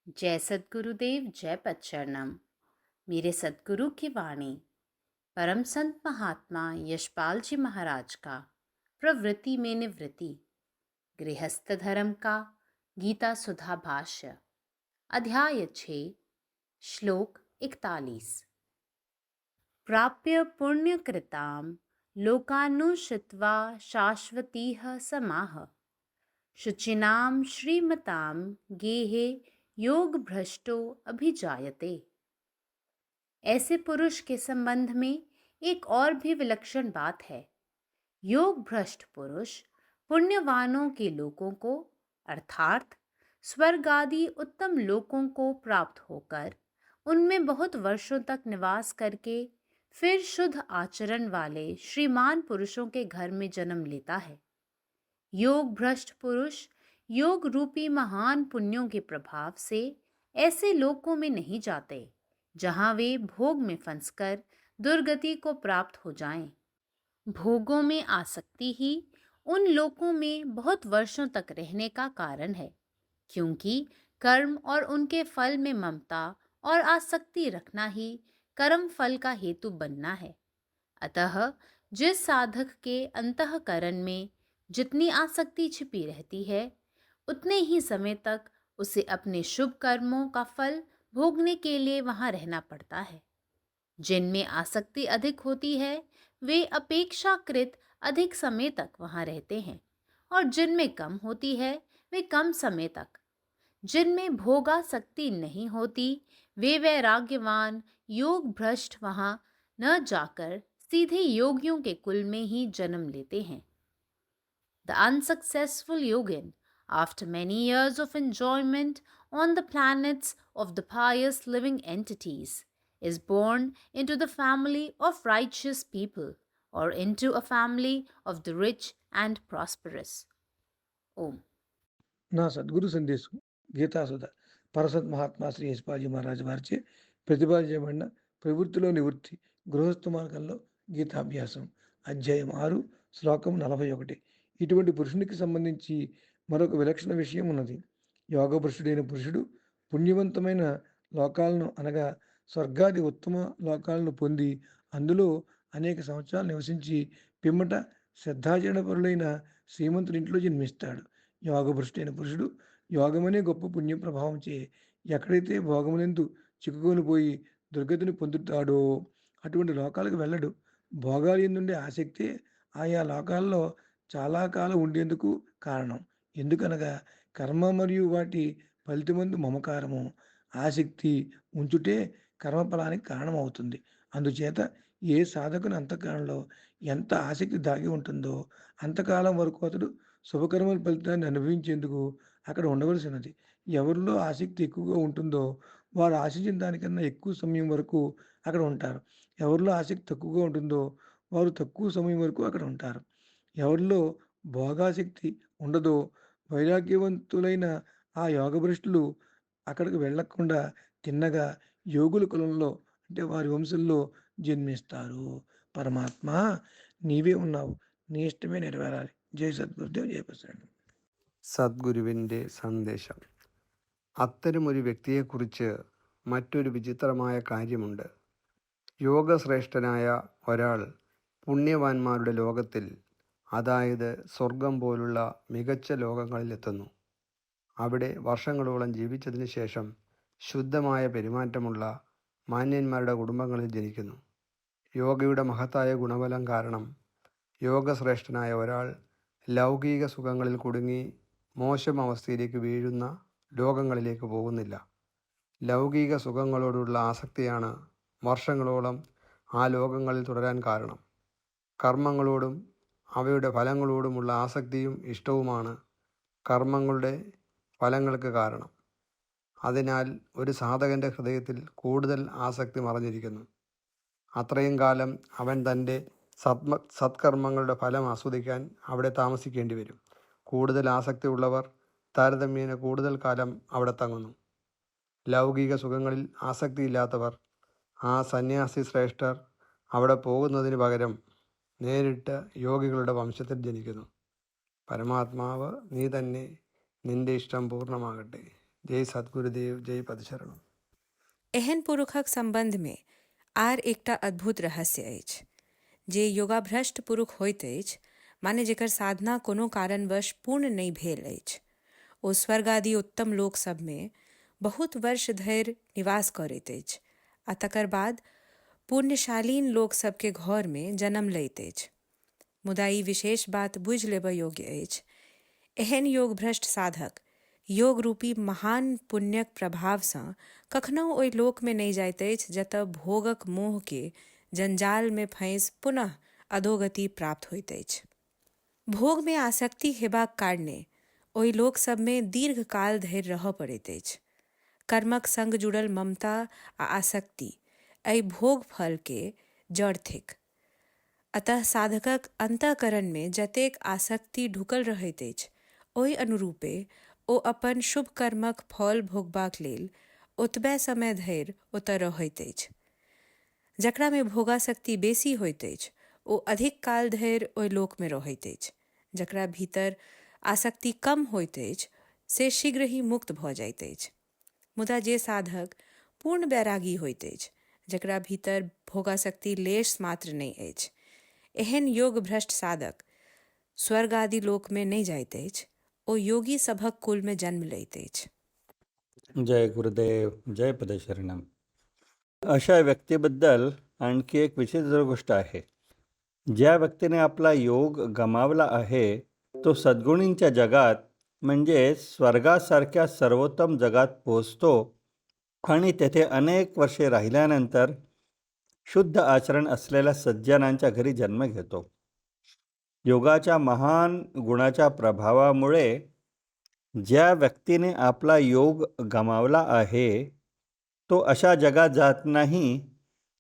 जय सद्गुरुदेव, जय पच्चरणम। मेरे सद्गुरु की वाणी परम संत महात्मा यशपाल जी महाराज का प्रवृत्ति में निवृत्ति गृहस्थ धर्म का गीता सुधा भाष्य अध्याय 6 श्लोक 41। प्राप्य पुण्यकृतां लोकानुशित्वा शाश्वतीः समाः शुचिनां श्रीमतां गेहे योग भ्रष्टो अभिजायते। ऐसे पुरुष के संबंध में एक और भी विलक्षण बात है। योग भ्रष्ट पुरुष पुण्यवानों के लोकों को अर्थात स्वर्ग आदि उत्तम लोकों को प्राप्त होकर उनमें बहुत वर्षों तक निवास करके फिर शुद्ध आचरण वाले श्रीमान पुरुषों के घर में जन्म लेता है। योग भ्रष्ट पुरुष योग रूपी महान पुण्यों के प्रभाव से ऐसे लोकों में नहीं जाते जहां वे भोग में फंसकर दुर्गति को प्राप्त हो जाएं। भोगों में आसक्ति ही उन लोकों में बहुत वर्षों तक रहने का कारण है, क्योंकि कर्म और उनके फल में ममता और आसक्ति रखना ही कर्म फल का हेतु बनना है। अतः जिस साधक के अंतःकरण में जितनी आसक्ति छिपी रहती है, उतने ही समय तक उसे अपने शुभ कर्मों का फल भोगने के लिए वहां रहना पड़ता है। जिनमें आसक्ति अधिक होती है वे अपेक्षाकृत अधिक समय तक वहां रहते हैं, और जिनमें कम होती है वे कम समय तक। जिनमें भोगासक्ति नहीं होती वे वैराग्यवान योग भ्रष्ट वहां न जाकर सीधे योगियों के कुल में ही जन्म लेते हैं। The unsuccessful yogin, after many years of enjoyment on the planets of the pious living entities, is born into the family of righteous people or into a family of the rich and prosperous. Om. నా సద్గురు సందేశం గీతాసుధ పరసత్ మహాత్మా శ్రీ యశ్పాజీ మహారాజు వారిచే ప్రతిపాదించబడిన ప్రవృత్తిలో నివృత్తి గృహస్థ మార్గంలో గీతాభ్యాసం అధ్యాయం 6 శ్లోకం 41. ఇటువంటి పురుషునికి సంబంధించి మరొక విలక్షణ విషయం ఉన్నది. యోగపురుషుడైన పురుషుడు పుణ్యవంతమైన లోకాలను అనగా స్వర్గాది ఉత్తమ లోకాలను పొంది అందులో అనేక సంవత్సరాలు నివసించి పిమ్మట శ్రద్ధాచరణపరులైన శ్రీమంతుడింట్లో జన్మిస్తాడు. యోగభ్రష్టుడైన పురుషుడు యోగమనే గొప్ప పుణ్య ప్రభావంచే ఎక్కడైతే భోగమునందు చిక్కుకొని పోయి దుర్గతిని పొందుతాడో అటువంటి లోకాలకు వెళ్ళడు. భోగాలు ఎందుండే ఆసక్తే ఆయా లోకాల్లో చాలా కాలం ఉండేందుకు కారణం. ఎందుకనగా కర్మ మరియు వాటి ఫలితమందు మమకారము ఆసక్తి ఉంచుటే కర్మఫలానికి కారణమవుతుంది. అందుచేత ఏ సాధకుని అంతఃకరణలో ఎంత ఆసక్తి దాగి ఉంటుందో అంతకాలం వరకు అతడు శుభకర్మల ఫలితాన్ని అనుభవించేందుకు అక్కడ ఉండవలసినది. ఎవరిలో ఆసక్తి ఎక్కువగా ఉంటుందో వారు ఆశించిన దానికన్నా ఎక్కువ సమయం వరకు అక్కడ ఉంటారు. ఎవరిలో ఆసక్తి తక్కువగా ఉంటుందో వారు తక్కువ సమయం వరకు అక్కడ ఉంటారు. ఎవరిలో భోగాసక్తి ఉండదో వైరాగ్యవంతులైన ఆ యోగభ్రష్టులు అక్కడికి వెళ్ళకుండా తిన్నగా యోగుల కులంలో అంటే వారి వంశంలో జన్మిస్తారు. పరమాత్మ నీవే ఉన్నావు, నీ ఇష్టమే నెరవేరాలి. ജയ് സദ്ഗുരുദേവ് ജയ് പ്രസിഡന്റ്. സദ്ഗുരുവിൻ്റെ സന്ദേശം. അത്തരമൊരു വ്യക്തിയെക്കുറിച്ച് മറ്റൊരു വിചിത്രമായ കാര്യമുണ്ട്. യോഗശ്രേഷ്ഠനായ ഒരാൾ പുണ്യവാന്മാരുടെ ലോകത്തിൽ, അതായത് സ്വർഗം പോലുള്ള മികച്ച ലോകങ്ങളിലെത്തുന്നു. അവിടെ വർഷങ്ങളോളം ജീവിച്ചതിന് ശേഷം ശുദ്ധമായ പെരുമാറ്റമുള്ള മാന്യന്മാരുടെ കുടുംബങ്ങളിൽ ജനിക്കുന്നു. യോഗയുടെ മഹത്തായ ഗുണഫലം കാരണം യോഗശ്രേഷ്ഠനായ ഒരാൾ ലൗകിക സുഖങ്ങളിൽ കുടുങ്ങി മോശം അവസ്ഥയിലേക്ക് വീഴുന്ന ലോകങ്ങളിലേക്ക് പോകുന്നില്ല. ലൗകിക സുഖങ്ങളോടുള്ള ആസക്തിയാണ് വർഷങ്ങളോളം ആ ലോകങ്ങളിൽ തുടരാൻ കാരണം. കർമ്മങ്ങളോടും അവയുടെ ഫലങ്ങളോടുമുള്ള ആസക്തിയും ഇഷ്ടവുമാണ് കർമ്മങ്ങളുടെ ഫലങ്ങൾക്ക് കാരണം. അതിനാൽ ഒരു സാധകൻ്റെ ഹൃദയത്തിൽ കൂടുതൽ ആസക്തി മറഞ്ഞിരിക്കുന്നു. അത്രയും കാലം അവൻ തൻ്റെ സത്കർമ്മങ്ങളുടെ ഫലം ആസ്വദിക്കാൻ അവിടെ താമസിക്കേണ്ടി വരും. കൂടുതൽ ആസക്തി ഉള്ളവർ താരതമ്യേന കൂടുതൽ കാലം അവിടെ തങ്ങുന്നു. ലൗകിക സുഖങ്ങളിൽ ആസക്തിയില്ലാത്തവർ, ആ സന്യാസി ശ്രേഷ്ഠർ, അവിടെ പോകുന്നതിന് പകരം നേരിട്ട് യോഗികളുടെ വംശത്തിൽ ജനിക്കുന്നു. പരമാത്മാവ് നീ തന്നെ, നിന്റെ ഇഷ്ടം പൂർണ്ണമാകട്ടെ. जय सद्गुरुदेव, जय पदशरण। एहन पुरुषक संबंधमे आर एकटा अद्भुत रहस्य अछि। जे योगाभ्रष्ट पुरुष होइत अछि, माने जेकर साधना कोनो कारणवश पूर्ण नहि भेल अछि, ओ स्वर्ग आदि उत्तम लोक सभमे बहुत वर्ष धरि निवास करैत अछि आ तकर बाद पुण्यशालीन लोक सभके घरमे जन्म लैत अछि। मुदा ई विशेष बात बुझि लेबऽ योग्य अछि, एहन योगभ्रष्ट साधक योग रूपी महान पुण्यक प्रभावसँ कखनहु ओहि लोकमे नहि जाइत अछि जतऽ भोगक मोहके जंजालमे फँसि पुनः अधोगति प्राप्त होइत अछि। भोगमे आसक्ति हेबाक कारणे ओहि लोक सभमे दीर्घकाल धरि रहऽ पड़ैत अछि। कर्मक संग जुड़ल ममता आ आसक्ति एहि भोग फलके जड़ थिक। अतः साधकक अंतःकरणमे जतेक आसक्ति ढुकल रहैत अछि, ओहि अनुरूपे ओ अपन शुभ कर्मक फल भोगबाक लेल ओतबे समय धरि ओतऽ रहैत अछि। जकरामे भोगासक्ति बेसी होइत अछि, ओ अधिक काल धरि ओहि लोकमे रहैत अछि। जकरा भीतर आसक्ति कम होइत अछि, से शीघ्र ही मुक्त भऽ जाइत अछि। मुदा जे साधक पूर्ण वैरागी होइत अछि, जकरा भीतर भोगासक्ति लेश मात्र नहि अछि, एहन योग भ्रष्ट साधक स्वर्ग आदि लोकमे नहि जाइत अछि, ओ योगी सभक कुलमे जन्म लैत अछि। जय गुरुदेव, जय पदशरणम। अशा व्यक्तीबद्दल आणखी एक विचित्र गोष्ट आहे. ज्या व्यक्तीने आपला योग गमावला आहे, तो सद्गुणींच्या जगात म्हणजे स्वर्गासारख्या सर्वोत्तम जगात पोहोचतो आणि तेथे अनेक वर्षे राहिल्यानंतर शुद्ध आचरण असलेल्या सज्जनांच्या घरी जन्म घेतो. योगाच्या महान गुणाच्या प्रभावामुळे ज्या व्यक्तीने आपला योग गमावला आहे, तो अशा जगात जात नाही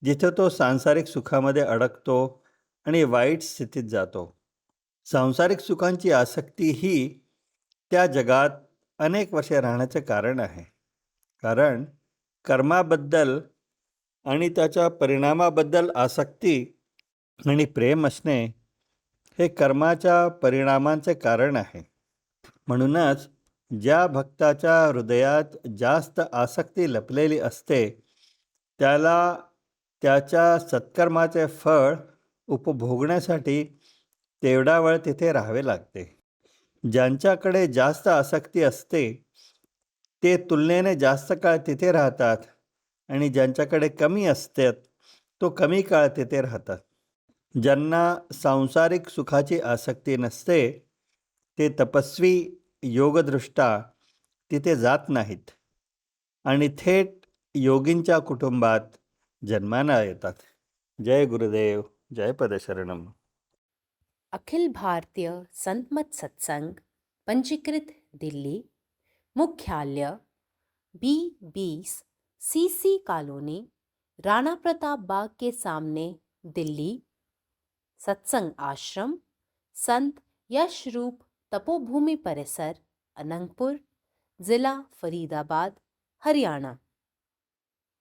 जिथे तो सांसारिक सुखामध्ये अडकतो आणि वाईट स्थितीत जातो. सांसारिक सुखांची आसक्ती ही त्या जगात अनेक वर्षे राहण्याचे कारण आहे. कारण कर्माबद्दल आणि त्याच्या परिणामाबद्दल आसक्ती आणि प्रेम असणे हे कर्माच्या परिणामांचे कारण आहे. म्हणूनच ज्या भक्ताच्या हृदयात जास्त आसक्ती लपलेली असते, त्याला त्याच्या सत्कर्माचे फळ उपभोगण्यासाठी तेवढा वेळ तिथे राहावे लागते. ज्यांच्याकडे जास्त आसक्ती असते ते तुलनेने जास्त काळ तिथे राहतात आणि ज्यांच्याकडे कमी असतात तो कमी काळ तिथे राहतात. ज्यांना सांसारिक सुखाची आसक्ती नसते ते तपस्वी योगदृष्टा तिथे जात नाहीत आणि थेट योगींच्या कुटुंबात जन्माला येतात. जय गुरुदेव, जय पदशरणम. अखिल भारतीय संत मत सत्संग पंजीकृत दिल्ली, मुख्यालय B20 CC colony, Rana Pratap Bagh के सामने, दिल्ली। सत्संग आश्रम संत यशरूप तपोभूमि परिसर, अनंगपुर, जिला फरीदाबाद, हरियाणा।